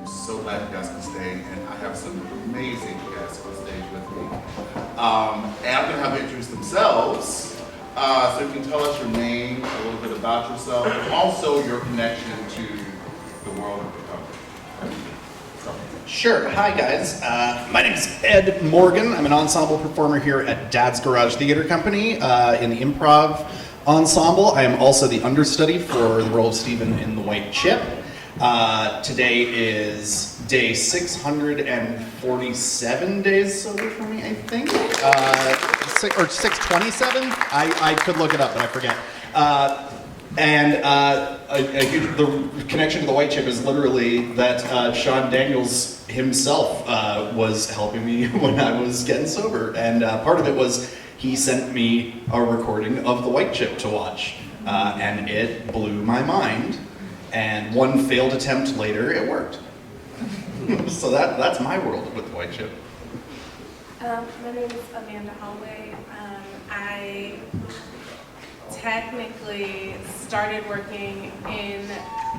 I'm so glad you guys can stay, and I have some amazing guests on stage with me. And I'm going to have them introduce themselves. So you can tell us your name, a little bit about yourself, and also your connection to the world of recovery. Sure. Hi, guys. My name is Ed Morgan. I'm an ensemble performer here at Dad's Garage Theater Company in the improv ensemble. I am also the understudy for the role of Stephen in The White Chip. Today is day 647 days sober for me, I think. Or 627? I could look it up, but I forget. The connection to The White Chip is literally that Sean Daniels himself was helping me when I was getting sober. And part of it was he sent me a recording of The White Chip to watch. And it blew my mind. And one failed attempt later, it worked. So that's my world with The White Chip. My name is Amanda Holloway. I technically started working in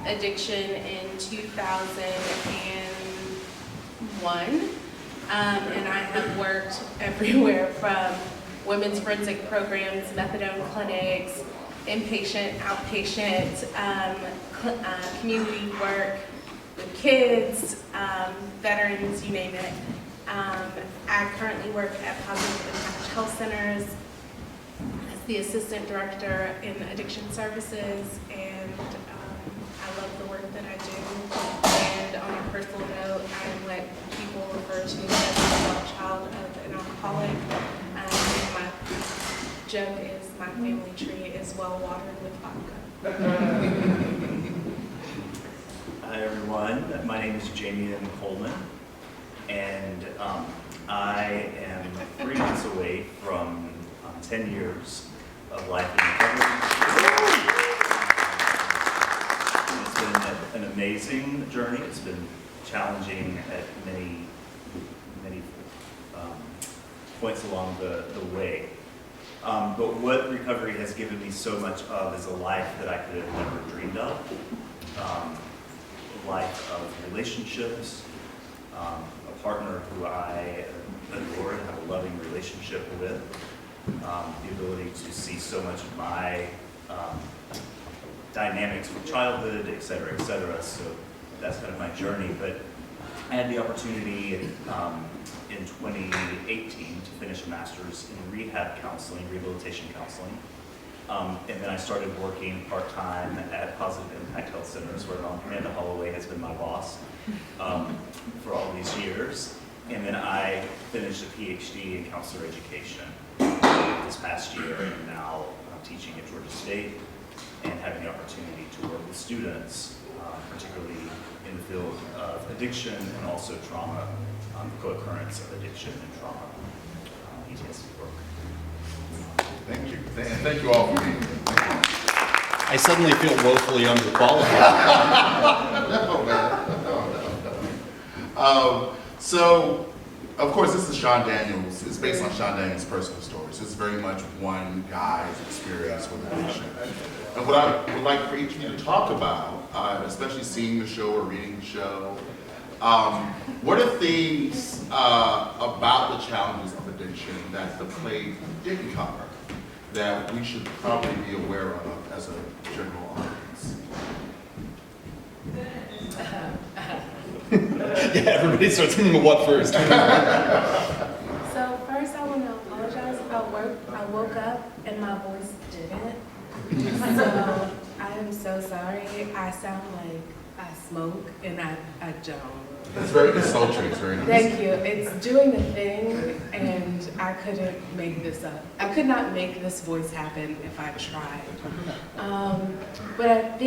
addiction in 2001, and I have worked everywhere from women's forensic programs, methadone clinics, inpatient, outpatient, community work with kids, veterans, you name it. I currently work at Positive Impact Health Centers as the Assistant Director in Addiction Services, and I love the work that I do. And on a personal note, I am what people refer to as the child of an alcoholic. My joke is my family tree is well watered with vodka. Hi everyone, my name is Jamian Coleman, and I am 3 months away from 10 years of life in recovery. It's been an amazing journey. It's been challenging at many points along the way. But what recovery has given me so much of is a life that I could have never dreamed of. A life of relationships, a partner who I adore and have a loving relationship with, the ability to see so much of my dynamics from childhood, et cetera, so that's kind of my journey. But I had the opportunity in 2018 to finish a master's in rehab counseling, rehabilitation counseling. And then I started working part-time at Positive Impact Health Centers, where Amanda Holloway has been my boss for all these years. And then I finished a PhD in counselor education this past year, and now I'm teaching at Georgia State and having the opportunity to work with students, particularly in the field of addiction and also trauma, co-occurrence of addiction and trauma, PTSD work. Thank you. Thank you all for being here. I suddenly feel woefully underqualified. No, man. No. So, of course, this is Sean Daniels. It's based on Sean Daniels' personal stories. It's very much one guy's experience with addiction. And what I would like for each of you to talk about, especially seeing the show or reading the show, what are things about the challenges of addiction that the play didn't cover that we should probably be aware of as a general audience? Yeah, everybody starts thinking what first. So first I want to apologize. I woke up and my voice didn't. So I am so sorry. I sound like I smoke and I don't. It's very sultry. It's very nice. Thank you. It's doing the thing, and I couldn't make this up. I could not make this voice happen if I tried. But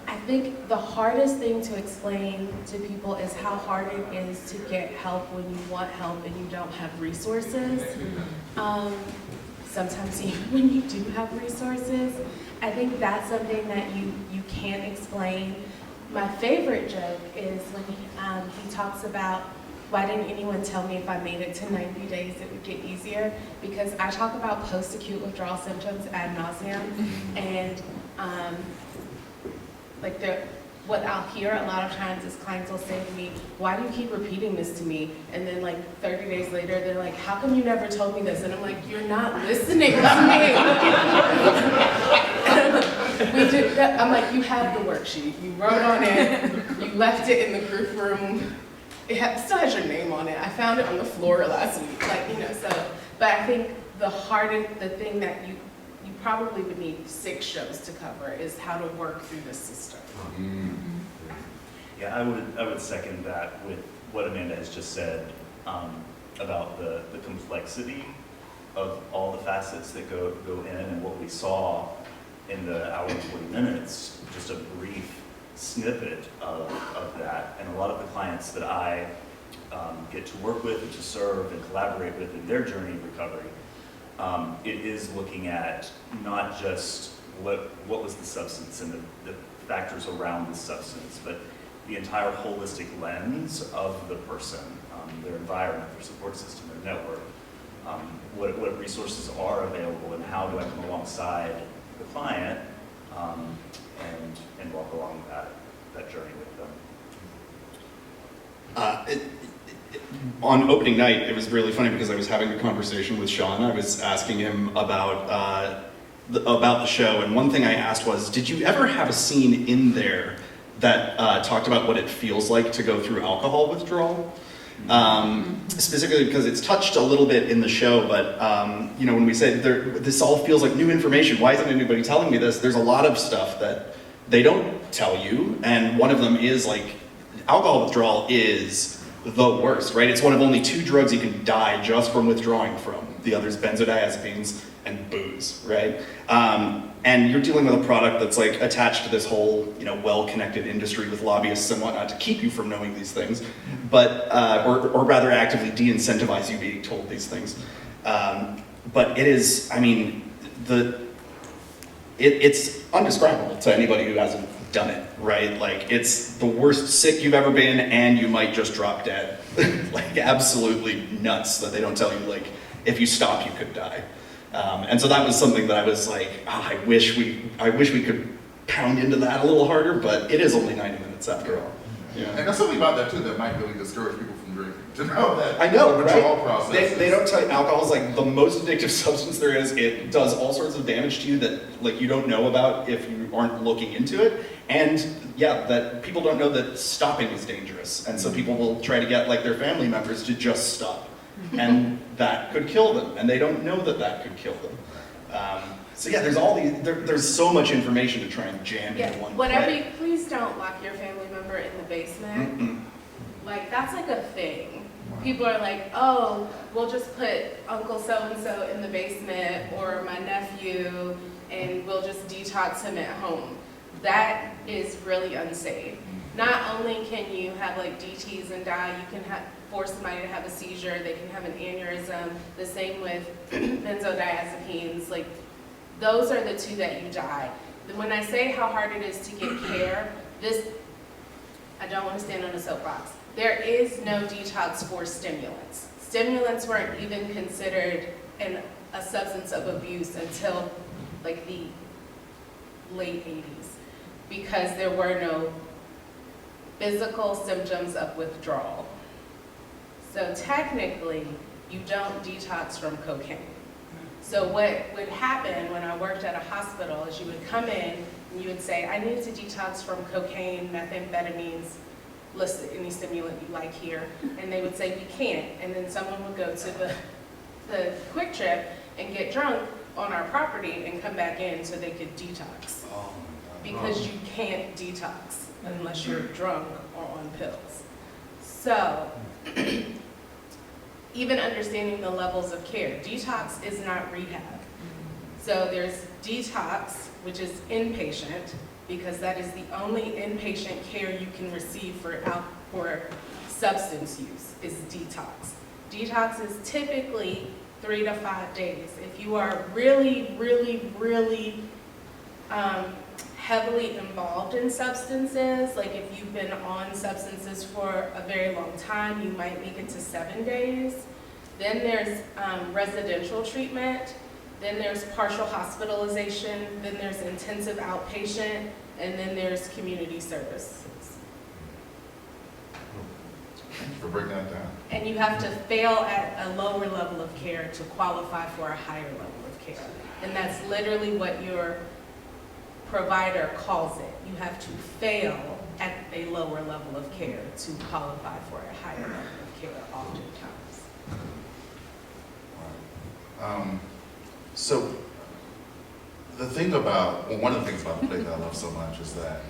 I think the hardest thing to explain to people is how hard it is to get help when you want help and you don't have resources. Sometimes even when you do have resources, I think that's something that you can't explain. My favorite joke is when he talks about, why didn't anyone tell me if I made it to 90 days it would get easier? Because I talk about post-acute withdrawal symptoms ad nauseum, and what I'll hear a lot of times is clients will say to me, why do you keep repeating this to me? And then like 30 days later, they're like, how come you never told me this? And I'm like, you're not listening to me. I'm like, you have the worksheet. You wrote on it. You left it in the group room. Still has your name on it. I found it on the floor last week. Like, you know, so, but I think the thing that you probably would need 6 shows to cover is how to work through the system. Yeah, I would second that with what Amanda has just said about the complexity of all the facets that go in, and what we saw in the hour and 40 minutes, just a brief snippet of that. And a lot of the clients that I get to work with and to serve and collaborate with in their journey of recovery, it is looking at not just what was the substance and the factors around the substance, but the entire holistic lens of the person, their environment, their support system, their network, what resources are available, and how do I come alongside the client and walk along that journey with them. On opening night, it was really funny because I was having a conversation with Sean. I was asking him about the show, and one thing I asked was, did you ever have a scene in there that talked about what it feels like to go through alcohol withdrawal? Specifically because it's touched a little bit in the show, but you know, when we say this all feels like new information, why isn't anybody telling me this? There's a lot of stuff that they don't tell you, and one of them is like, alcohol withdrawal is the worst, right? It's one of only 2 drugs you can die just from withdrawing from. The other's benzodiazepines and booze, right? And you're dealing with a product that's like attached to this whole, you know, well-connected industry with lobbyists and whatnot to keep you from knowing these things, but or rather actively de-incentivize you being told these things. But it is, I mean, it's undescribable to anybody who hasn't done it, right? Like, it's the worst sick you've ever been, and you might just drop dead. Like, absolutely nuts that they don't tell you, like, if you stop, you could die. And so that was something that I was like, oh, I wish we could pound into that a little harder, but it is only 90 minutes after all. Yeah. And there's something about that too that might really discourage people from drinking. To know that I know, the right? withdrawal process. They don't tell you alcohol is like the most addictive substance there is. It does all sorts of damage to you that like you don't know about if you aren't looking into it. And yeah, that people don't know that stopping is dangerous. And so people will try to get like their family members to just stop. And that could kill them. And they don't know that that could kill them. So yeah, there's all these, there's so much information to try and jam into one. Whatever play. you, please don't lock your family member in the basement. Mm-mm. Like, that's like a thing. People are like, oh, we'll just put Uncle so-and-so in the basement or my nephew and we'll just detox him at home. That is really unsafe. Not only can you have like DTs and die, you can force somebody to have a seizure, they can have an aneurysm, the same with benzodiazepines. Like, those are the 2 that you die. When I say how hard it is to get care, I don't want to stand on a soapbox. There is no detox for stimulants. Stimulants weren't even considered a substance of abuse until like the late 80s, because there were no physical symptoms of withdrawal. So technically, you don't detox from cocaine. So what would happen when I worked at a hospital is you would come in and you would say, I need to detox from cocaine, methamphetamines, list any stimulant you like here. And they would say, we can't. And then someone would go to the Quick Trip and get drunk on our property and come back in so they could detox. Oh, Because you can't detox unless you're drunk or on pills. So, even understanding the levels of care. Detox is not rehab. So there's detox, which is inpatient, because that is the only inpatient care you can receive for substance use, is detox. Detox is typically 3 to 5 days. If you are really, really, really heavily involved in substances, like if you've been on substances for a very long time, you might make it to 7 days. Then there's residential treatment. then there's partial hospitalization, then there's intensive outpatient, and then there's community services. Thank you for breaking that down. And you have to fail at a lower level of care to qualify for a higher level of care. And that's literally what your provider calls it. You have to fail at a lower level of care to qualify for a higher level of care oftentimes. So the thing about, well, one of the things about the play that I love so much is that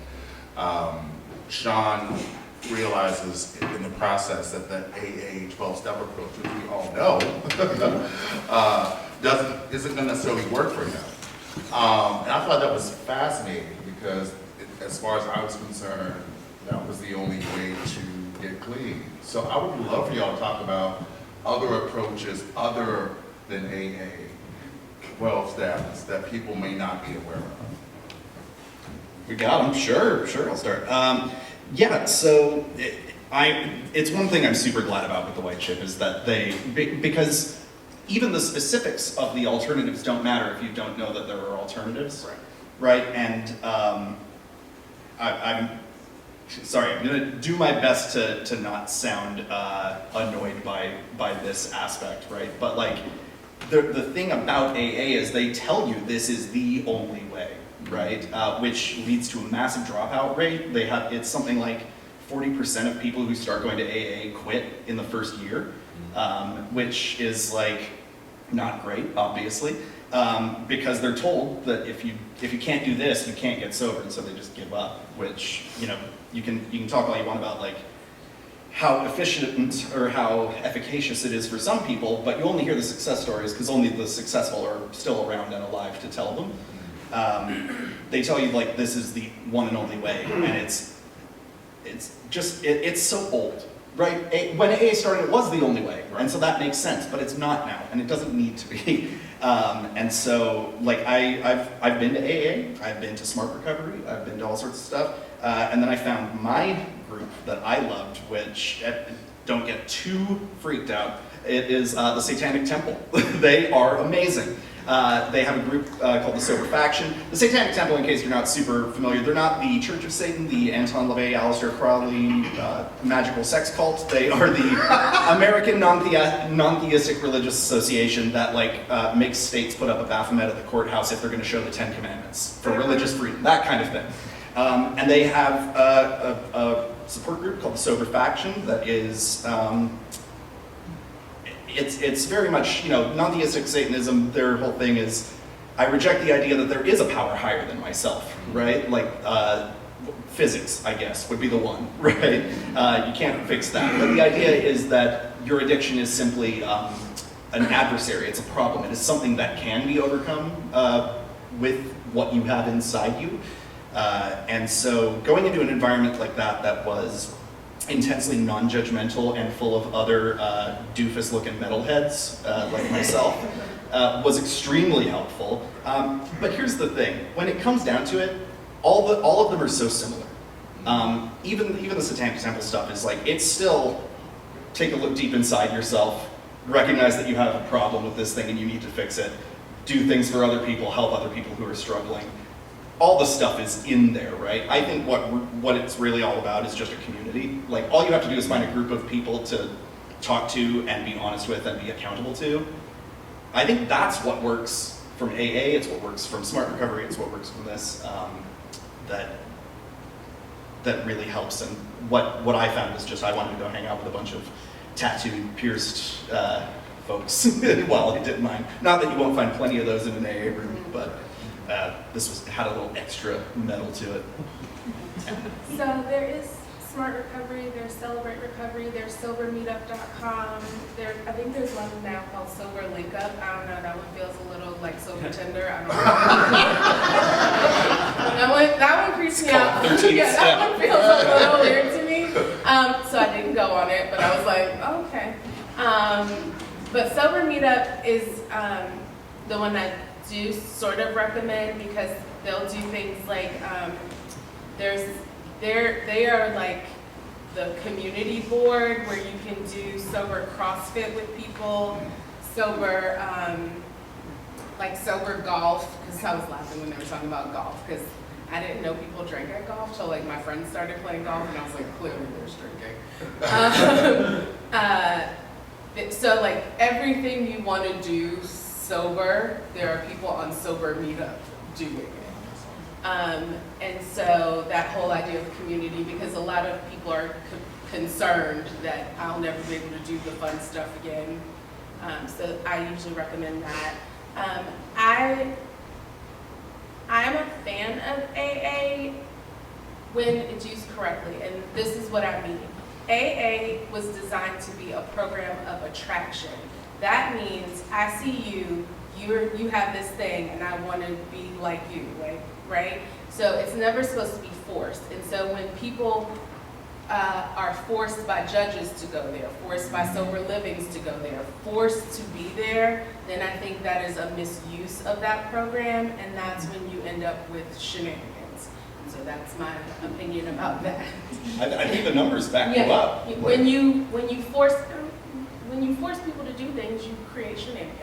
Sean realizes in the process that that AA 12-step approach, which we all know, isn't going to necessarily work for him. And I thought that was fascinating because as far as I was concerned, that was the only way to get clean. So I would love for y'all to talk about other approaches other than AA 12 steps that people may not be aware of. We got them. Sure, I'll start. Yeah, so it's one thing I'm super glad about with the white chip is that because even the specifics of the alternatives don't matter if you don't know that there are alternatives, right? And I'm sorry, I'm gonna do my best to not sound annoyed by this aspect, right? But like the thing about AA is they tell you this is the only way. Right, which leads to a massive dropout rate. It's something like 40% of people who start going to AA quit in the first year, which is like not great, obviously, because they're told that if you can't do this, you can't get sober, and so they just give up. Which you can talk all you want about like how efficient or how efficacious it is for some people, but you only hear the success stories because only the successful are still around and alive to tell them. They tell you like this is the one and only way, and it's so old, right? When AA started, it was the only way, and so that makes sense. But it's not now, and it doesn't need to be. And so, like I've been to AA, I've been to Smart Recovery, I've been to all sorts of stuff, and then I found my group that I loved, which don't get too freaked out. It is the Satanic Temple. They are amazing. They have a group called the Sober Faction. The Satanic Temple, in case you're not super familiar, they're not the Church of Satan, the Anton LaVey, Aleister Crowley magical sex cult. They are the American non-theistic religious association that like makes states put up a Baphomet at the courthouse if they're going to show the 10 Commandments for religious freedom, that kind of thing. And they have a support group called the Sober Faction that is it's very much, non-theistic Satanism, their whole thing is, I reject the idea that there is a power higher than myself, right? Like, physics, I guess, would be the one, right? You can't fix that. But the idea is that your addiction is simply an adversary, it's a problem. It is something that can be overcome with what you have inside you. And so going into an environment like that was intensely non-judgmental and full of other doofus-looking metalheads like myself was extremely helpful. But here's the thing: when it comes down to it, all of them are so similar. Even the Satanic Temple stuff is like, it's still take a look deep inside yourself, recognize that you have a problem with this thing and you need to fix it, do things for other people, help other people who are struggling. All the stuff is in there, right? I think what it's really all about is just a community. Like, all you have to do is find a group of people to talk to and be honest with and be accountable to. I think that's what works from AA, it's what works from Smart Recovery, it's what works from this, that really helps. And what I found was just I wanted to go hang out with a bunch of tattooed, pierced folks while I did mine. Not that you won't find plenty of those in an AA room, but this had a little extra metal to it. So there is Smart Recovery, there's Celebrate Recovery, there's SoberMeetup.com. I think there's one now called Sober Link Up. I don't know, that one feels a little like Sober Tinder. I don't know. that one creeps me out. Yeah, that one feels a little weird to me. So I didn't go on it, but I was like, oh, okay. But Sober Meetup is the one that I do sort of recommend, because they'll do things like they are like the community board where you can do sober CrossFit with people, sober like sober golf, because I was laughing when they were talking about golf, because I didn't know people drank at golf till like my friends started playing golf, and I was like, clearly there's drinking. So like everything you want to do sober, there are people on sober meetup doing it. And so that whole idea of community, because a lot of people are concerned that I'll never be able to do the fun stuff again. So I usually recommend that. I am a fan of AA when it's used correctly, and this is what I mean. AA was designed to be a program of attraction. That means I see you, you have this thing, and I want to be like you, right? So it's never supposed to be forced. And so when people are forced by judges to go there, forced by sober livings to go there, forced to be there, then I think that is a misuse of that program, and that's when you end up with shenanigans. And so that's my opinion about that. I think the numbers back you up. When you force people to do things, you create shenanigans.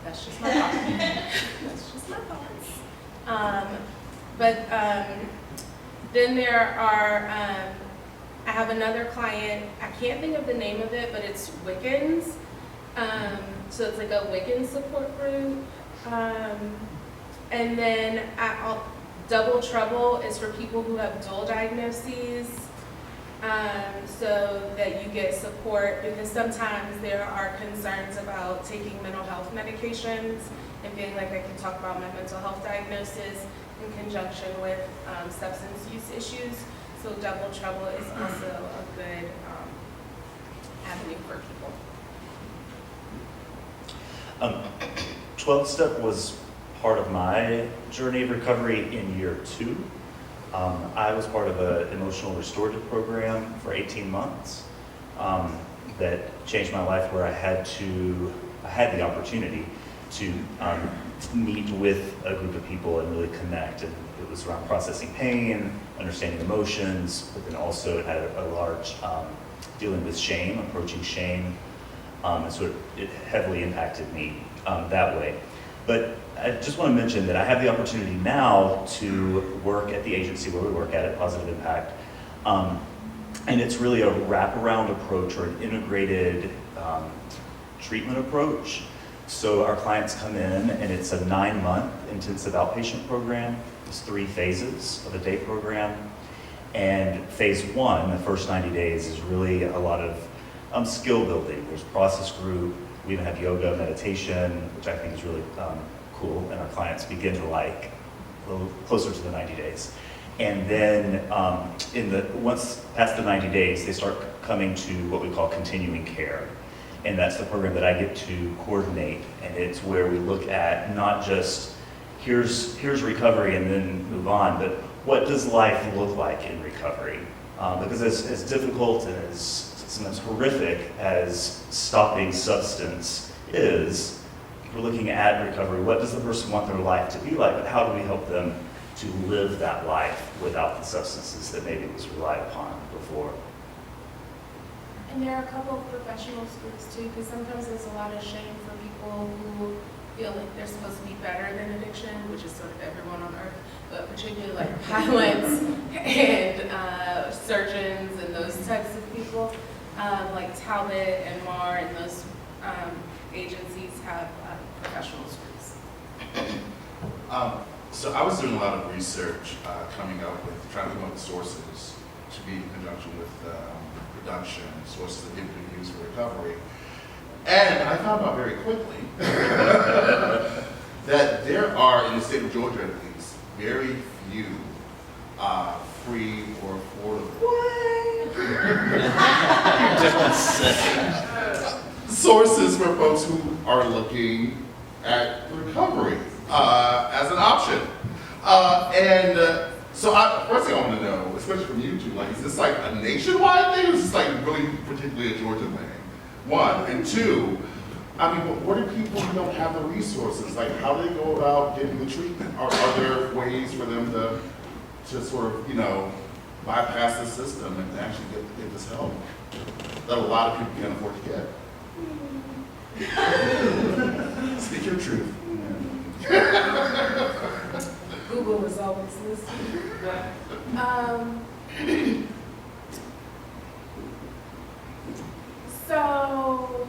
That's just my thoughts. That's just my thoughts. Then there are, I have another client, I can't think of the name of it, but it's Wiccans. So it's like a Wiccan support group. And then Double Trouble is for people who have dual diagnoses, so that you get support, because sometimes there are concerns about taking mental health medications and feeling like I can talk about my mental health diagnosis in conjunction with substance use issues. So Double Trouble is also a good avenue for people. 12-step was part of my journey of recovery in year 2. I was part of an emotional restorative program for 18 months that changed my life, where I had the opportunity to meet with a group of people and really connect. And it was around processing pain, understanding emotions, but then also it had a large dealing with shame, approaching shame. And so it heavily impacted me that way. But I just want to mention that I have the opportunity now to work at the agency where we work at Positive Impact. And it's really a wraparound approach, or an integrated treatment approach. So our clients come in, and it's a 9-month intensive outpatient program. It's 3 phases of a day program. And phase 1, the first 90 days, is really a lot of skill building. There's process group. We even have yoga, meditation, which I think is really cool, and our clients begin to like a little closer to the 90 days. And then once past the 90 days, they start coming to what we call continuing care. And that's the program that I get to coordinate. And it's where we look at not just here's recovery and then move on, but what does life look like in recovery? Because as difficult and as sometimes horrific as stopping substance is, we're looking at recovery. What does the person want their life to be like? But how do we help them to live that life without the substances that maybe was relied upon before? And there are a couple of professional groups too, because sometimes there's a lot of shame for people who feel like they're supposed to be better than addiction, which is sort of everyone on earth, but particularly like pilots and surgeons and those types of people. Like Talbot and Marr and those agencies have professional groups. So I was doing a lot of research trying to come up with sources to be in conjunction with production, sources that people can use for recovery. And I found out very quickly that there are, in the state of Georgia at least, very few free or affordable sources for folks who are looking at recovery as an option. So first thing I want to know, especially from you two, like, is this like a nationwide thing, or is this like really particularly a Georgia thing? 1, and 2, I mean, what are people who don't have the resources? Like, how do they go about getting the treatment? Are there ways for them to sort of, bypass the system and actually get this help that a lot of people can't afford to get? Speak your truth. Google is always listening. So,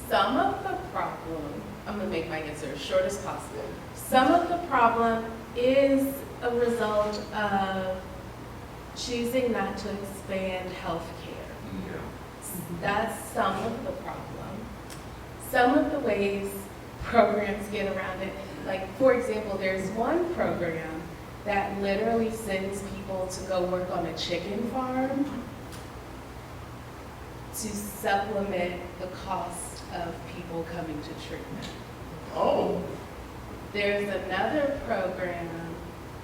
some of the problem, I'm gonna make my answer as short as possible. Some of the problem is a result of choosing not to expand healthcare. That's some of the problem. Some of the ways programs get around it, like for example, there's one program that literally sends people to go work on a chicken farm to supplement the cost of people coming to treatment. Oh, There's another program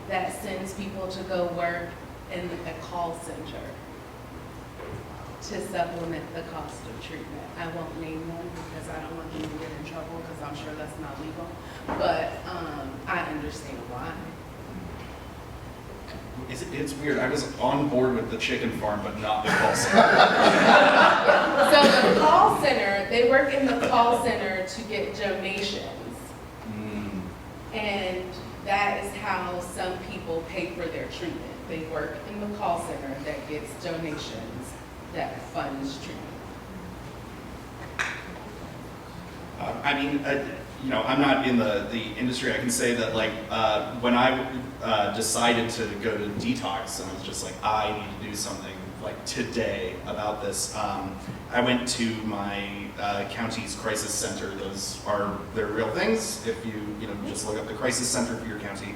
that sends people to go work in a call center to supplement the cost of treatment. I won't name them because I don't want them to get in trouble because I'm sure that's not legal. But I understand why. It's weird. I was on board with the chicken farm, but not the call center. So the call center, they work in the call center to get donations. And that is how some people pay for their treatment. They work in the call center that gets donations that funds treatment. I mean, I'm not in the industry. I can say that, like, when I decided to go to detox, and I was just like, I need to do something like today about this. I went to my county's crisis center. They're real things. If you just look up the crisis center for your county.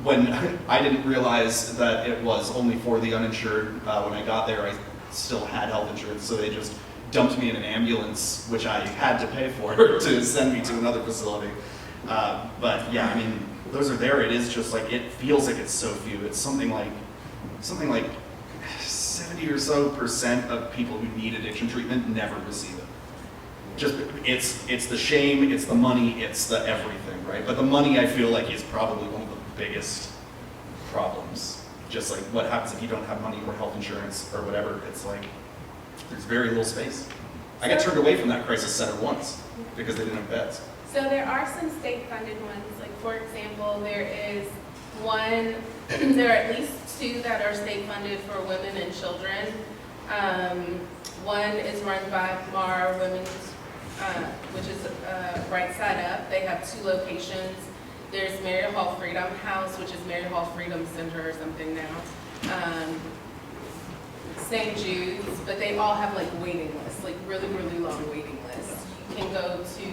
When I didn't realize that it was only for the uninsured, when I got there, I still had health insurance, so they just dumped me in an ambulance, which I had to pay for, to send me to another facility. But yeah, I mean, those are there. It is just like, it feels like it's so few. It's something like 70 or so % of people who need addiction treatment never receive it. Just, it's the shame, it's the money, it's the everything, right? But the money, I feel like, is probably one of the biggest problems. Just like what happens if you don't have money or health insurance or whatever. It's like, there's very little space. I got turned away from that crisis center once because they didn't have beds. So there are some state-funded ones. Like for example, there is one, there are at least 2 that are state-funded for women and children. One is run by MAR Women's, which is Right Side Up. They have 2 locations. There's Mary Hall Freedom House, which is Mary Hall Freedom Center or something now. St. Jude's, but they all have like waiting lists, like really, really long waiting lists. You can go to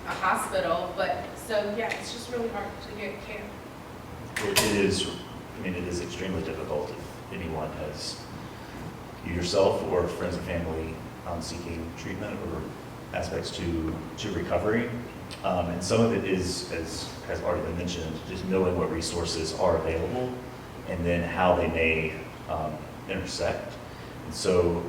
a hospital, but so yeah, it's just really hard to get care. It is extremely difficult if anyone has, you yourself or friends and family seeking treatment or aspects to recovery. And some of it is, as has already been mentioned, just knowing what resources are available and then how they may intersect. And so,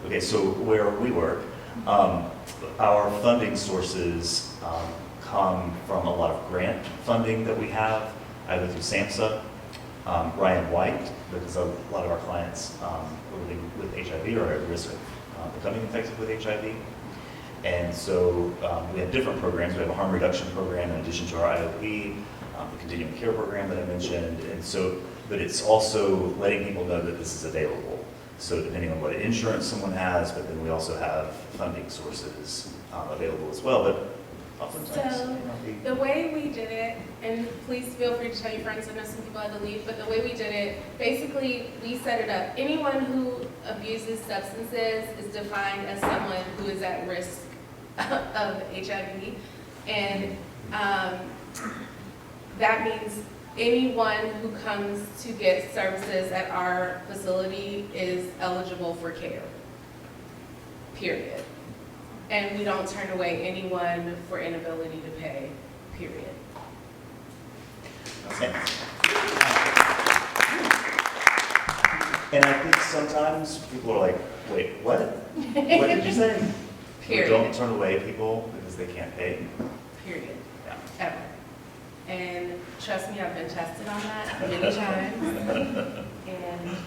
okay, so where we work, our funding sources come from a lot of grant funding that we have, either through SAMHSA, Ryan White, because a lot of our clients living with HIV are at risk of becoming infected with HIV. And so we have different programs. We have a harm reduction program in addition to our IOP, the continuing care program that I mentioned. And so, but it's also letting people know that this is available. So depending on what insurance someone has, but then we also have funding sources available as well. But oftentimes, So the way we did it, and please feel free to tell your friends, I know some people had to leave, but the way we did it, basically we set it up. Anyone who abuses substances is defined as someone who is at risk of HIV. And that means anyone who comes to get services at our facility is eligible for care, period. And we don't turn away anyone for inability to pay, period. And I think sometimes people are like, wait, what? What did you say? Period. We don't turn away people because they can't pay. Period. Yeah. Ever. And trust me, I've been tested on that many times. And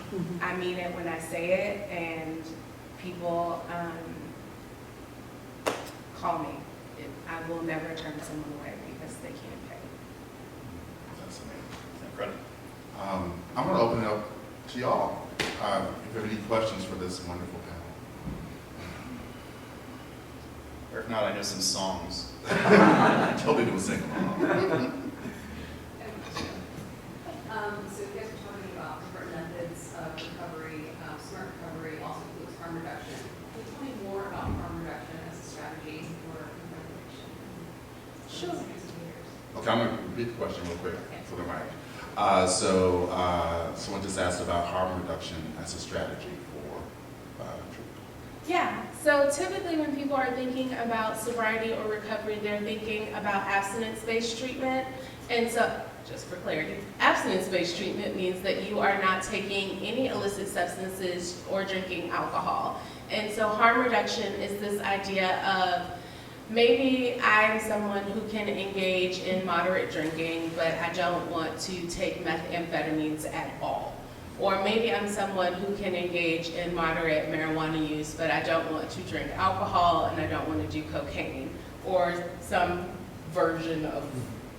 I mean it when I say it, and people call me. I will never turn someone away because they can't pay. That's amazing. Incredible. I'm going to open it up to y'all. If you have any questions for this wonderful panel. Or if not, I know some songs. Told me to sing along. So you guys were talking about different methods of recovery, smart recovery, also includes harm reduction. Can you tell me more about harm reduction as a strategy for recovery? Sure. Okay, I'm going to repeat the question real quick for the mic. Someone just asked about harm reduction as a strategy for treatment. Yeah, so typically when people are thinking about sobriety or recovery, they're thinking about abstinence-based treatment. And so, just for clarity, abstinence-based treatment means that you are not taking any illicit substances or drinking alcohol. And so harm reduction is this idea of maybe I'm someone who can engage in moderate drinking, but I don't want to take methamphetamines at all. Or maybe I'm someone who can engage in moderate marijuana use, but I don't want to drink alcohol and I don't want to do cocaine, or some version of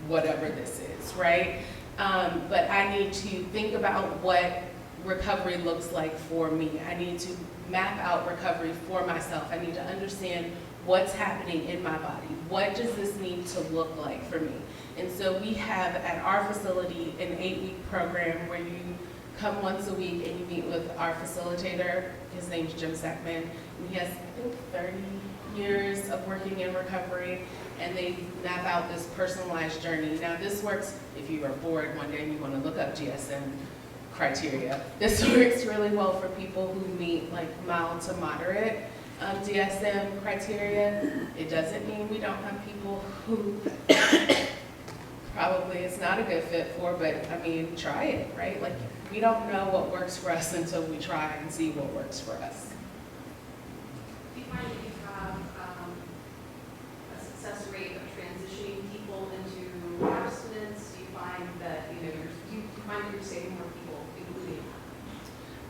whatever this is, right? But I need to think about what recovery looks like for me. I need to map out recovery for myself. I need to understand what's happening in my body. What does this need to look like for me? And so we have at our facility an 8-week program where you come once a week and you meet with our facilitator. His name's Jim Sackman, and he has, I think, 30 years of working in recovery, and they map out this personalized journey. Now this works if you are bored one day and you want to look up GSM criteria. This works really well for people who meet like mild to moderate DSM criteria. It doesn't mean we don't have people who probably it's not a good fit for, but I mean, try it, right? Like, we don't know what works for us until we try and see what works for us. Do you find that you have a success rate of transitioning people into abstinence? Do you find that, do you find that you're saving more people, including?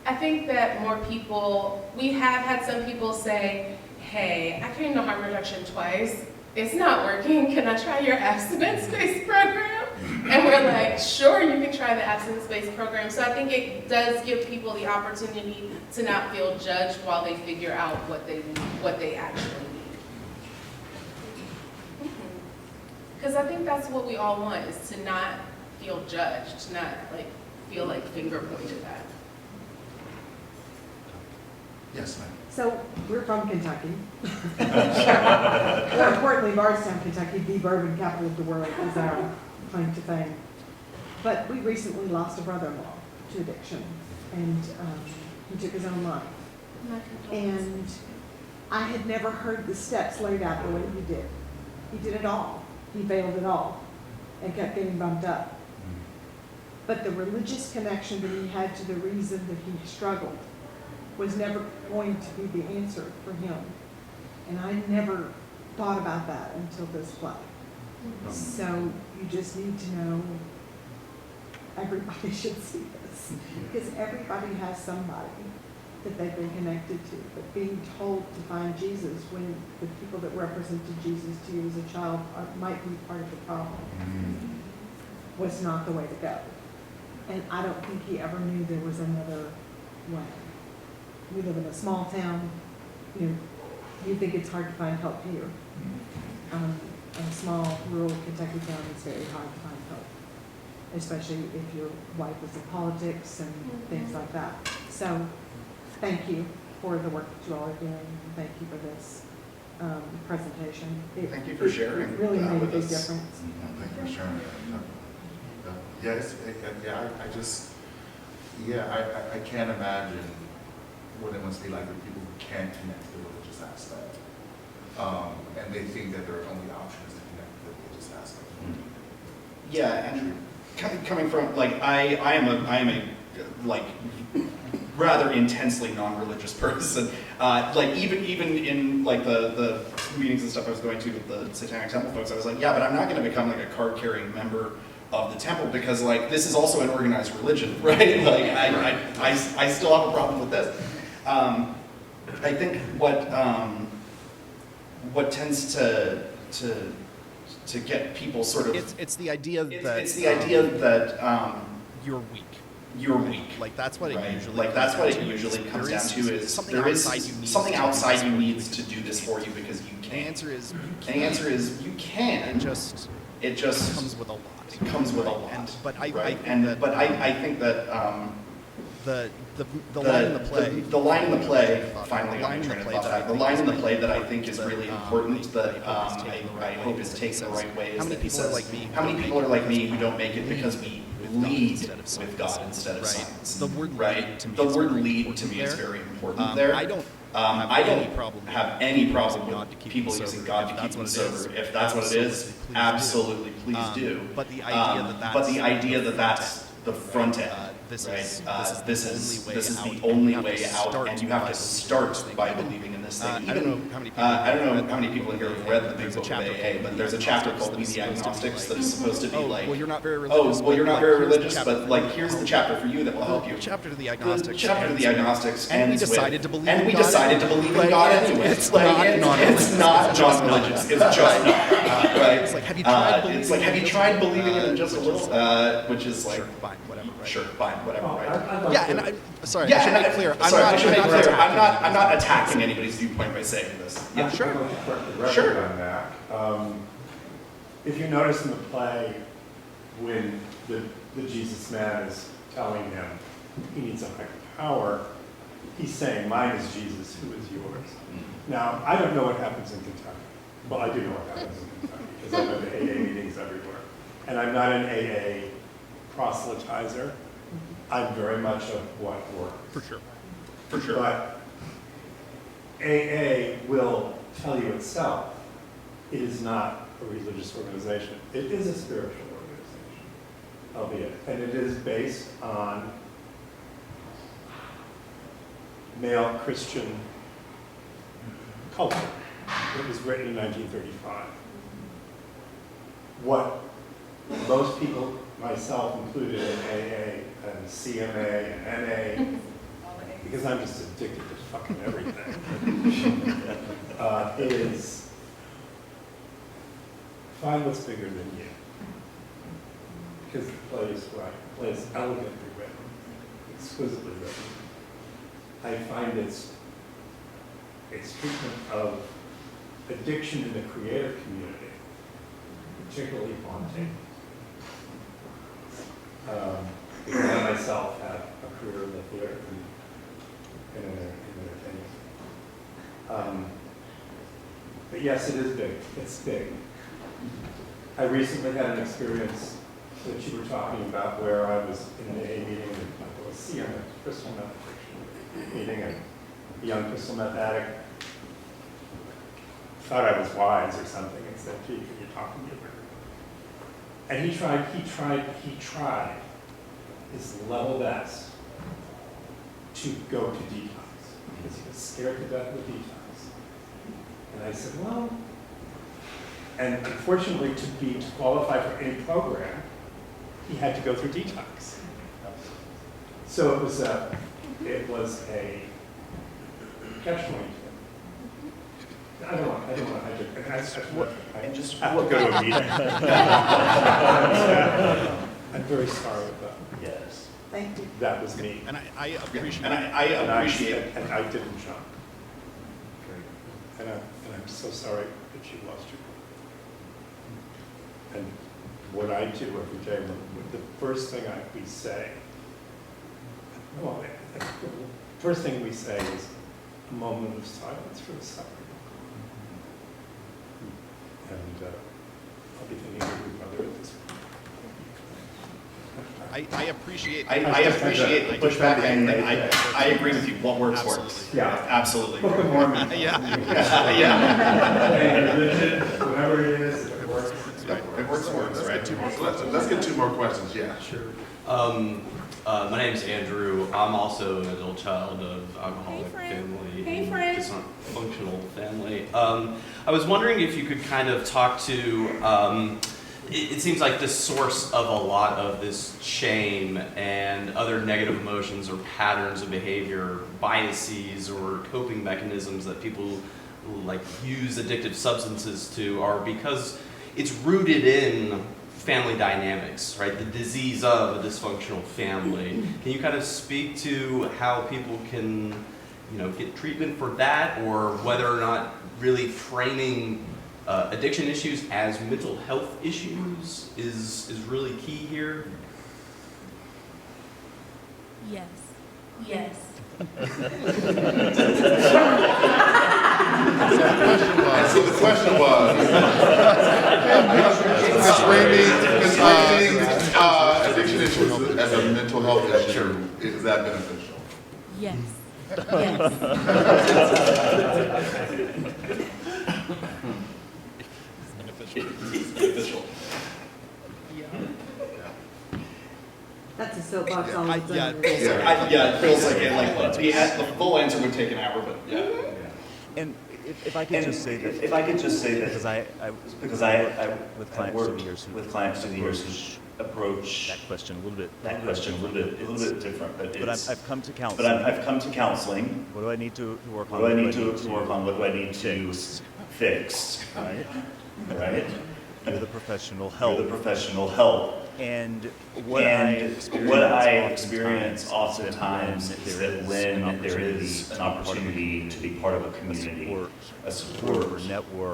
I think that more people, we have had some people say, hey, I came to harm reduction twice. It's not working. Can I try your abstinence-based program? And we're like, sure, you can try the abstinence-based program. So I think it does give people the opportunity to not feel judged while they figure out what they actually need. Because I think that's what we all want, is to not feel judged, to not like feel like finger pointed at. Yes, ma'am. So, we're from Kentucky. More importantly, Bardstown, Kentucky, the bourbon capital of the world, is our claim to fame. But we recently lost a brother-in-law to addiction, and he took his own life. And I had never heard the steps laid out the way he did. He did it all. He failed it all and kept getting bumped up. But the religious connection that he had to the reason that he struggled was never going to be the answer for him. And I never thought about that until this play. So you just need to know everybody should see this. Because everybody has somebody that they've been connected to. But being told to find Jesus when the people that represented Jesus to you as a child might be part of the problem was not the way to go. And I don't think he ever knew there was another way. We live in a small town, you think it's hard to find help here. In a small rural Kentucky town, it's very hard to find help, especially if your wife is in politics and things like that. So thank you for the work that you all are doing. Thank you for this presentation. Thank you for sharing It really made a with big us. difference. Thank you for sharing that. I can't imagine what it must be like for people who can't connect to the religious aspect. And they think that their only option is to connect to the religious aspect. Yeah, and coming from, like, I am a like rather intensely non-religious person. Like even in like the meetings and stuff I was going to with the Satanic Temple folks, I was like, yeah, but I'm not going to become like a card-carrying member of the temple, because like this is also an organized religion, right? Like I still have a problem with this. I think what tends to get people sort of It's the idea that it's the idea that you're weak. you're weak. Like that's what it Right? usually. Like that's what it usually There comes is down to is something there is outside you needs something to do outside this you for you needs because to do you this can't. for you because you And the can't. answer is you And the can. answer is you can. It just comes with a lot. It comes with a lot. And but I right? think that I think that the line in the play. the line in the play, finally The got line my in the train of play thought that I back. The think line is in the really play that I important think is that, really I important that hope is taken the right way I hope is taken the right way is How many that he people are says, like me how many who people are don't like make me it who don't make it because we lead with God instead of right? science? The word Right? lead to me The is word very lead important to me is there. very important there. I don't I have any don't problem have any problem using God with to keep people them using sober. God If to keep that's them what it is, sober. If that's what it is, absolutely please do. But the idea that that's But the idea that that's the front end, this right? is This is the only only way out, and you have to start by believing in this thing. I don't know how many people. I don't know how many people in here have read the big There's a book of chapter AA, called but there's a chapter called We the Agnostics that is supposed to be like, well, you're not very religious. oh, well, you're not but, very here's the religious, chapter but for like you. here's the chapter for you that will help you. The chapter to the The agnostics. chapter to the agnostics And we ends decided to with, believe and in we God decided to anyway. believe in Like, God it's- anyway. it's Like, not non-religious. It's not It's just non-religious. It's just not. Right? It's like, have you tried believing It's like, have in you just tried a little? believing in it just a Which is little? Which is like, sure, fine, whatever. Right? sure, fine, whatever, right? Yeah, and sorry, I Yeah, should and make clear. I should make clear. attacking I'm not attacking anybody's viewpoint by saying this. Yeah, sure. I'm going to correct the record Sure. on that. If you notice in the play, when the Jesus man is telling him he needs a higher power, he's saying, mine is Jesus, who is yours? Now, I don't know what happens in Kentucky. Well, I do know what happens in Kentucky, because I go to AA meetings everywhere. And I'm not an AA proselytizer. I'm very much of what works. For sure. for sure. But AA will tell you itself, it is not a religious organization. It is a spiritual organization, albeit. And it is based on male Christian culture. It was written in 1935. What most people, myself included in AA and CMA and NA, because I'm just addicted to fucking everything, is find what's bigger than you. Because the play is right. The play is elegantly written, exquisitely written. I find its treatment of addiction in the creative community particularly haunting. Because I myself have a career in the theater and in entertainment. But yes, it is big. It's big. I recently had an experience that you were talking about where I was in an AA meeting and I was seeing a crystal meth meeting, and a young crystal meth addict thought I was wise or something and said, gee, can you talk to me about it? And he tried his level best to go to detox because he was scared to death of detox. And I said, well, and unfortunately to qualify for any program, he had to go through detox. So it was a catch-22. I don't want to. I will go to a meeting. I'm very sorry about Yes. Thank you. that. Was me. And I appreciate. And I appreciate. And I didn't jump. And I'm so sorry that you lost your brother. And what I do every day, the first thing we say, well, the first thing we say is a moment of silence for the suffering. And I'll be thinking of your brother at this point. I appreciate. I appreciate the pushback, and I agree with you. What works Absolutely. works. Yeah. Absolutely. Book of Mormon. Yeah. Yeah. Religion, whatever it is, it works. It works, right? Let's get two more questions, yeah. Sure. My name is Andrew. I'm also an adult child of alcoholic Hey, friend. family. Hey, and friend. Dysfunctional family. I was wondering if you could kind of talk to, it seems like the source of a lot of this shame and other negative emotions or patterns of behavior, biases or coping mechanisms that people like use addictive substances to are because it's rooted in family dynamics, right? The disease of a dysfunctional family. Can you kind of speak to how people can, get treatment for that, or whether or not really framing addiction issues as mental health issues is really key here? Yes. Yes. And so the question was, framing addiction issues as a mental health issue, is that beneficial? Yes. Yes. Beneficial. That's a soapbox on its yeah, own. it feels It feels like it. The full answer would take an hour, but yeah. And if I could just say that, because I with clients through the years who approach that question a little bit different, but I've come to counseling. But I've come to counseling. What do I need to work on? What do I need to work on? What do I need to fix? Right? You're the professional help. And what I experience oftentimes is that when there is an opportunity to be part of a community, a support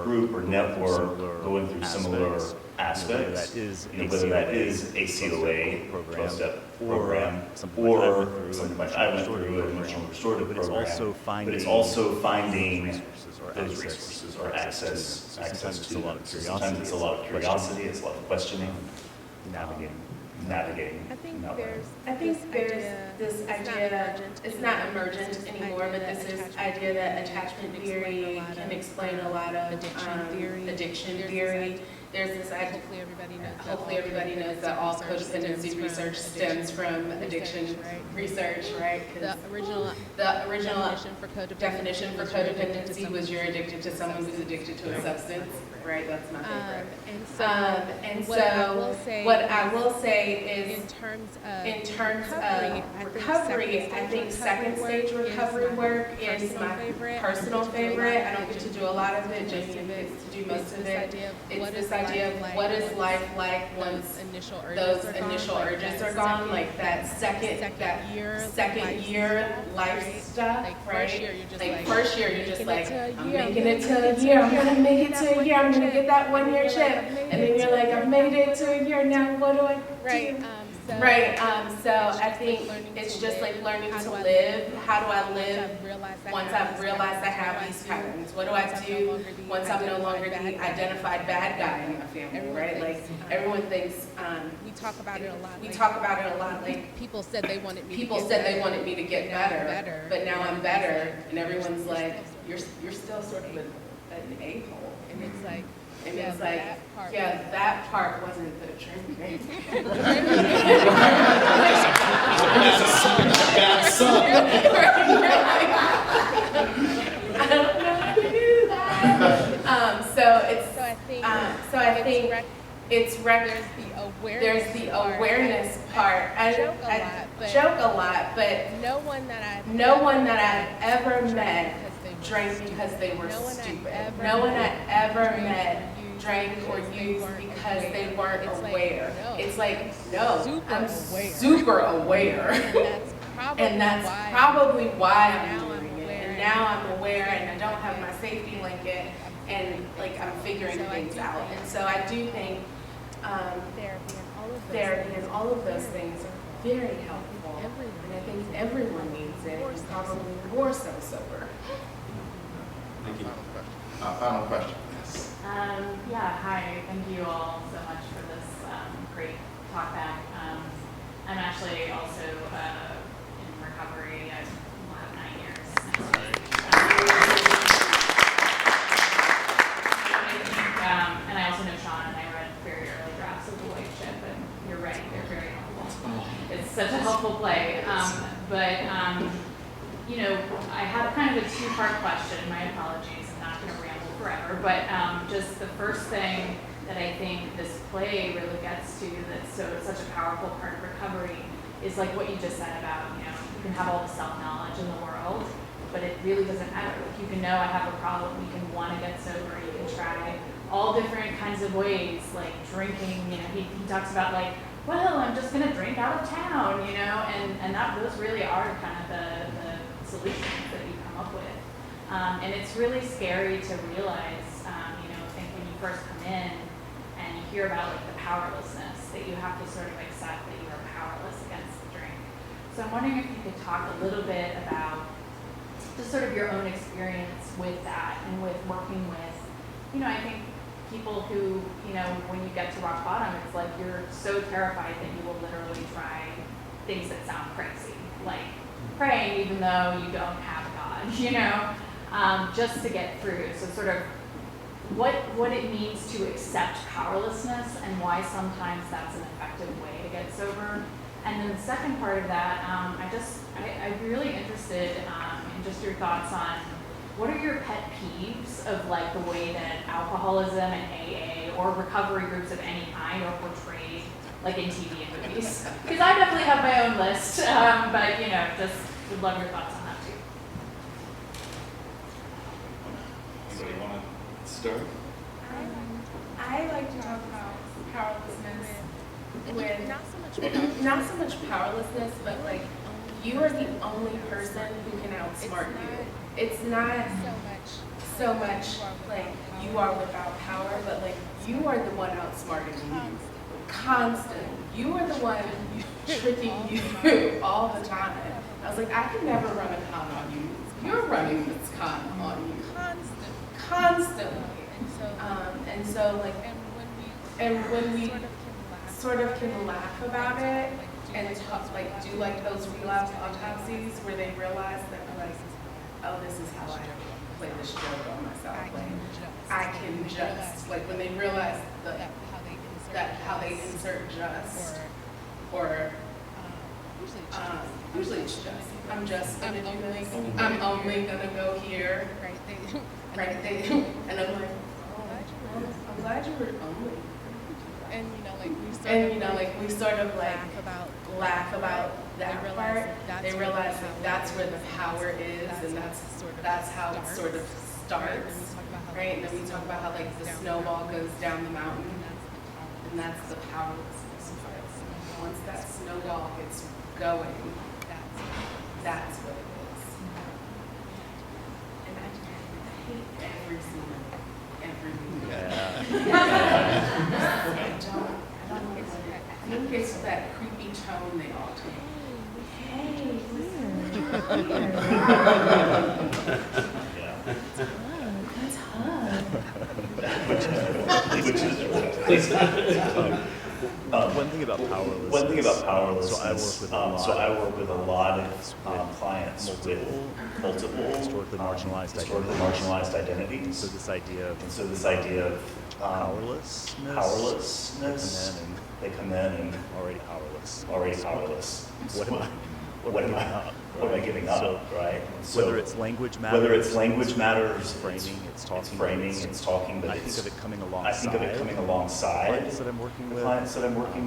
group or network going through similar aspects, whether that is a COA, 12-step program, or something like I went through an emotional restorative program, but it's also finding those resources or access to them. Sometimes it's a lot of curiosity, it's a lot of questioning, navigating. I think there's this idea, it's not emergent anymore, but this is idea that attachment theory can explain a lot of addiction theory. There's this idea, hopefully everybody knows that all codependency research stems from addiction research, right? The original definition for codependency was you're addicted to someone who's addicted to a substance, right? That's my favorite. And so what I will say is in terms of recovery, I think second stage recovery work is my personal favorite. I don't get to do a lot of it, Jamian gets to do most of it. It's this idea of what is life like once those initial urges are gone, like that second year life stuff, right? Like first year you're just like, I'm making it to a year, I'm gonna make it to a year, I'm gonna get that 1 year chip, and then you're like, I've made it to a year, now what do I do? So I think it's just like learning to live. How do I live once I've realized I have these patterns? What do I do once I'm no longer the identified bad guy in my family, right? Like everyone thinks, we talk about it a lot. Like People said they wanted me to get better, but now I'm better, and everyone's like, you're still sort of an a-hole. And it's like, that part wasn't the drinking. I don't know how to do that. So I think there's the awareness part. I joke a lot, but no one that I've ever met drank because they were stupid. No one I ever met drank or used because they weren't aware. It's like, no, I'm super aware. And that's probably why I'm doing it. And now I'm aware and I don't have my safety blanket and like I'm figuring things out. And so I do think therapy and all of those things are very helpful. And I think everyone needs it, and probably more so sober. Thank you. Final question. Yes. Hi. Thank you all so much for this great talk back. I'm actually also in recovery. I will have 9 years next week. And I also know Sean, and I read very early drafts of The White Chip, and you're right, they're very helpful. It's such a helpful play. I have kind of a two-part question. My apologies, I'm not going to ramble forever, but just the first thing that I think this play really gets to that's such a powerful part of recovery is like what you just said about, you can have all the self-knowledge in the world, but it really doesn't matter. Like, you can know I have a problem, you can want to get sober, you can try all different kinds of ways, like drinking, you know, he talks about like, well, I'm just gonna drink out of town, you know, and those really are kind of the solutions that you come up with. And it's really scary to realize, you know, I think when you first come in and you hear about like the powerlessness, that you have to sort of accept that you are powerless against the drink. So I'm wondering if you could talk a little bit about just sort of your own experience with that and with working with, you know, I think people who, you know, when you get to rock bottom, it's like you're so terrified that you will literally try things that sound crazy, like praying even though you don't have God, you know, just to get through. So sort of what it means to accept powerlessness and why sometimes that's an effective way to get sober. And then the second part of that, I'm really interested in just your thoughts on what are your pet peeves of like the way that alcoholism and AA or recovery groups of any kind are portrayed like in TV and movies? Because I definitely have my own list, but you know, just would love your thoughts on that too. Anybody want to start? I like to talk about powerlessness with not so much powerlessness, but like you are the only person who can outsmart you. It's not so much like you are without power, but like you are the one outsmarting you. Constant. You are the one tricking you all the time. I was like, I could never run a con on you. You're running this con on you. Constantly. And so like, and when we sort of can laugh about it and talk, like do like those relapse autopsies where they realize that like, oh, this is how I play this joke on myself. Like, I can just, like when they realize that how they insert just, or usually it's just, I'm just gonna do this, I'm only gonna go here, right? And I'm like, oh, I'm glad you were only. And we sort of like laugh about that part. They realize that that's where the power is, and that's how it sort of starts, right? And then we talk about how like the snowball goes down the mountain, and that's the powerlessness part. Once that snowball gets going, that's what it is. And I hate every scene, every movie. I think it's that creepy tone they all take. Hey, that's hard. Which is one thing about powerlessness. So I work with a lot of clients with multiple historically marginalized identities. So this idea of powerlessness. They come in and already powerless. What am I giving up? So, right? So whether it's language matters, framing, it's talking, but I think of it coming alongside. I think of it coming alongside clients that I'm working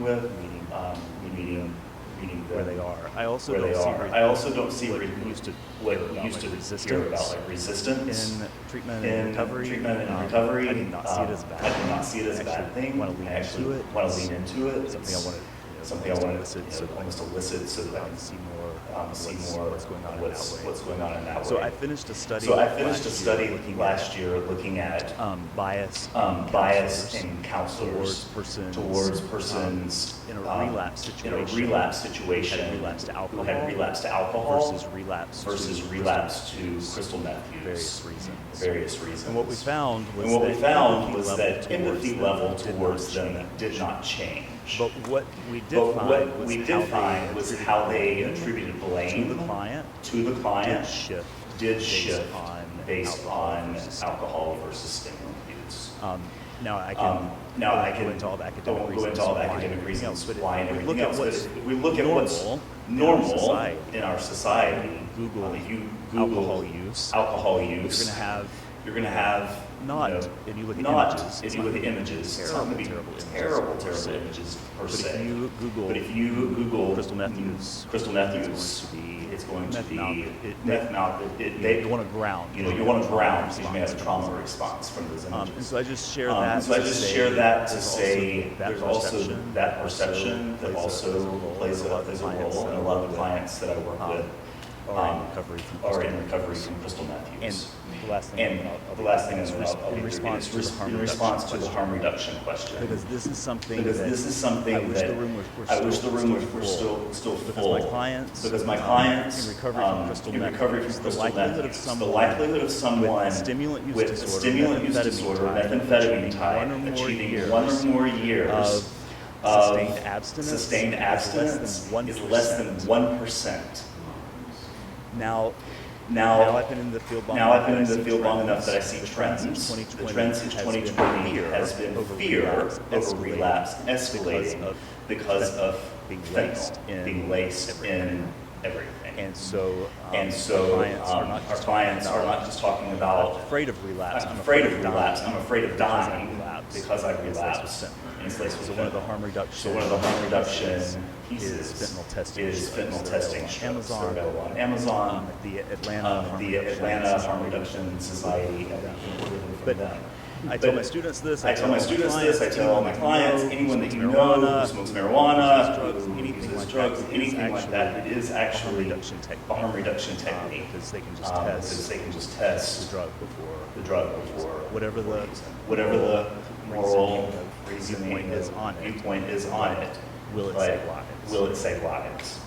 with, meeting where they are. I also don't see what we used to hear about like resistance in treatment and recovery. I did not see it as a bad thing. I actually want to lean into it. Something I wanted to almost elicit so that I can see more what's going on in that way. So I finished a study. Last year looking at bias in counselors towards persons in a relapse situation who had relapsed to alcohol versus relapse to crystal meth use. Various reasons. And what we found was that empathy level towards them did not change. But what we did find was how they attributed blame to the client did shift based on alcohol versus stimulant use. Now I can go into all the academic reasons why and everything else. But if we look at what's normal in our society, Google alcohol use. You're going to have you're going to have Not, you know, if you look at not images, if you look at images, it's not going to be terrible images per But se. if you Google, But if you Google Crystal Matthews, it's going to be meth mouth. you want to ground. You know, you want to ground, so you may have a trauma response from those And images. so I just share that. So I just share that to there's say that there's also perception that perception that also plays a role in a lot of the clients that I work with. Are in recovery from Crystal Matthews. And the last thing, And the last thing is in response to the harm in response to the harm reduction question. Because this is something Because that this is something I wish that the room I wish the room were full. still Because full. my clients, Because my clients in recovery from crystal in recovery from the crystal likelihood of methods, the someone likelihood of someone with stimulant use with disorder, stimulant use disorder, methamphetamine type, achieving 1 or more years of sustained abstinence is less than 1%. Now I've been in the field long enough that I see trends. The trend since 2020 has been fear over relapse escalating because of fentanyl being laced in everything. And so our clients are not just talking about afraid of relapse. I'm afraid of relapse. I'm afraid of dying because I relapsed. And it's laced with So one of the harm reduction pieces is fentanyl testing. Is fentanyl testing. strips that are available on Amazon. The Atlanta Harm Reduction Society. But I tell my students this. I tell all my clients, anyone that you know who smokes marijuana, who uses drugs, anything like that, it is actually a harm reduction technique. Because they can just test the drug before whatever the moral viewpoint is on it. Will it save lives?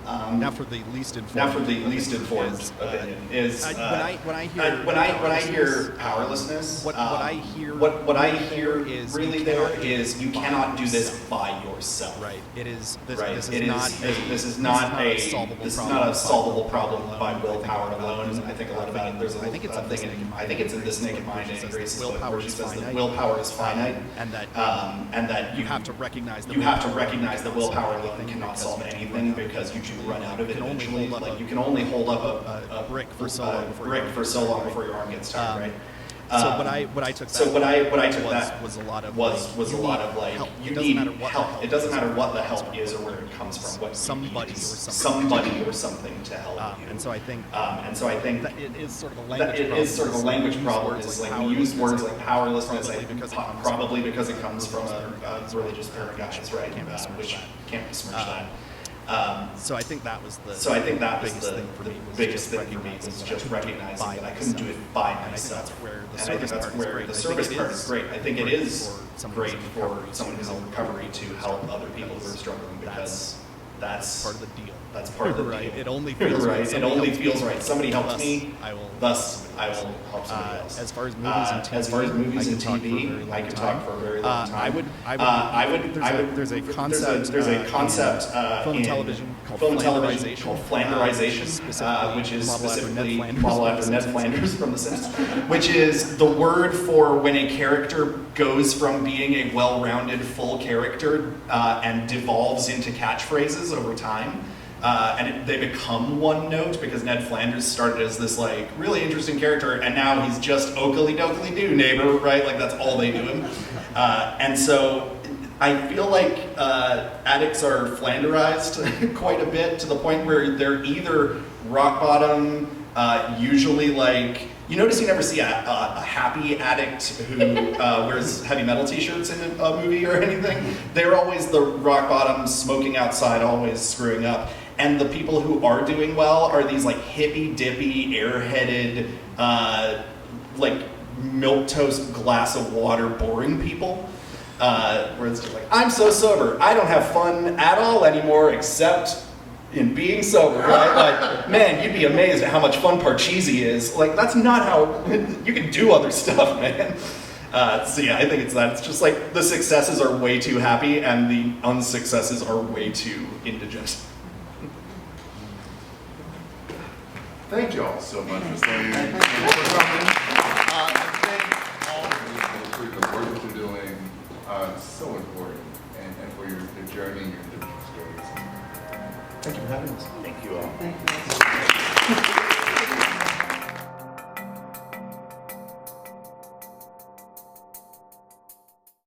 Now for the least informed. opinion is when I hear powerlessness. What I hear is really is you cannot do this by yourself. Right. It is. This is not a solvable problem by willpower alone. I think a lot about it. I think it's in This Naked Mind and Grace's book where she says that willpower is finite, and that you have to recognize that willpower alone cannot solve anything because you do run out of it eventually. Like you can only hold up a brick for so long before your arm gets tired, right? So what I took that was a lot of like you need help. It doesn't matter what the help is or where it comes from. What somebody or something to help you. And so I think that it is sort of a language problem. Is like we use words like powerlessness. Probably because it comes from a religious paradise, right? Which can't besmirch that. So I think that was the biggest thing for me was just recognizing that I couldn't do it by myself. And I think that's where the service part is great. I think it is great for someone who's in recovery to help other people who are struggling because that's part of the deal. That's part of the deal. It only feels right. It only feels right. Somebody helps me, thus I will help somebody else. As far as movies and TV, I can talk for a very long time. There's a concept film and television called flanderization, which is specifically modeled after Ned Flanders from The Simpsons, which is the word for when a character goes from being a well-rounded full character and devolves into catchphrases over time. They become one note because Ned Flanders started as this like really interesting character, and now he's just Oakley dokley do neighbor, right? Like that's all they do him. And so I feel like addicts are Flanderized quite a bit to the point where they're either rock bottom, usually like. You notice you never see a happy addict who wears heavy metal t-shirts in a movie or anything. They're always the rock bottom, smoking outside, always screwing up. And the people who are doing well are these like hippy-dippy, airheaded, like milquetoast glass of water boring people. Where it's just like, I'm so sober, I don't have fun at all anymore except in being sober, right? Like, man, you'd be amazed at how much fun Parcheesi is. Like, that's not how, you can do other stuff, man. So yeah, I think it's that. It's just like the successes are way too happy and the unsuccesses are way too indigent. Thank you all so much for staying and for coming. Thank all of you for the work that you're doing. It's so important, and for your journey, your individual stories. Thank you for having us. Thank you all. Thank you.